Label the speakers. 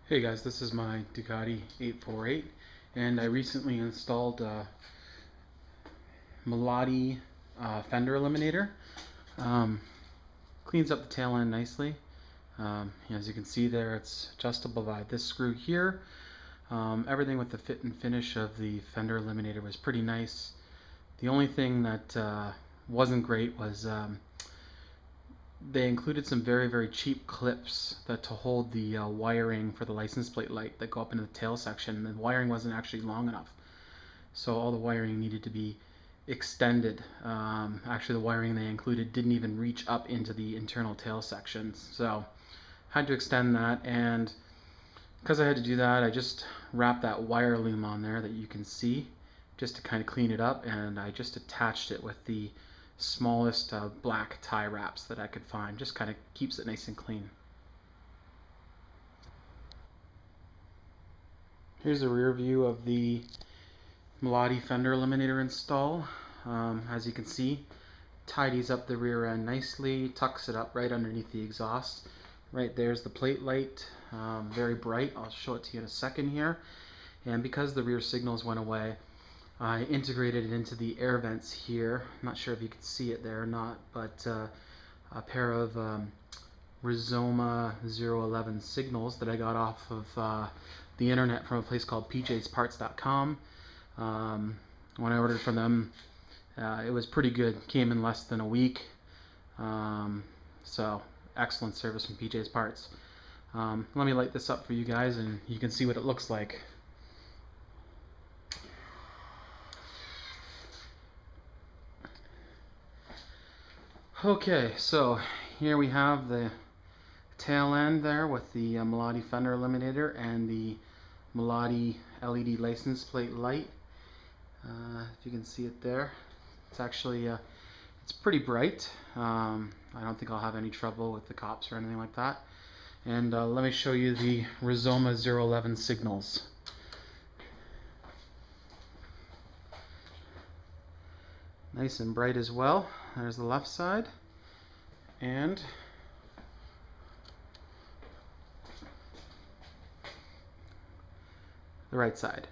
Speaker 1: Hey guys, this is my Ducati 848 and I recently installed Melotti Fender Eliminator. Cleans up the tail end nicely. As you can see there, it's adjustable by this screw here. Everything with the fit and finish of the Fender Eliminator was pretty nice. The only thing that wasn't great was they included some very cheap clips to hold the wiring for the license plate light that go up into the tail section. The wiring wasn't actually long enough, so all the wiring needed to be extended. Actually, the wiring they included didn't even reach up into the internal tail sections, so I had to extend that. And because I had to do that, I just wrapped that wire loom on there that you can see just to kind of clean it up, and I just attached it with the smallest black tie wraps that I could find. Just kind of keeps it nice and clean. Here's a rear view of the Melotti Fender Eliminator install. As you can see, tidies up the rear end nicely, tucks it up right underneath the exhaust. Right there's the plate light, very bright. I'll show it to you in a second here. And because the rear signals went away, I integrated it into the air vents here. I'm not sure if you can see it there or not, but a pair of Rizoma 011 signals that I got off of the internet from a place called pjsparts.com. When I ordered from them, it was pretty good. Came in less than a week. So excellent service from PJ's Parts. Let me light this up for you guys and you can see what it looks like. Okay, so here we have the tail end there with the Melotti Fender Eliminator and the Melotti LED license plate light. If you can see it there, it's actually it's pretty bright. I don't think I'll have any trouble with the cops or anything like that. And let me show you the Rizoma 011 signals. Nice and bright as well. There's the left side and the right side.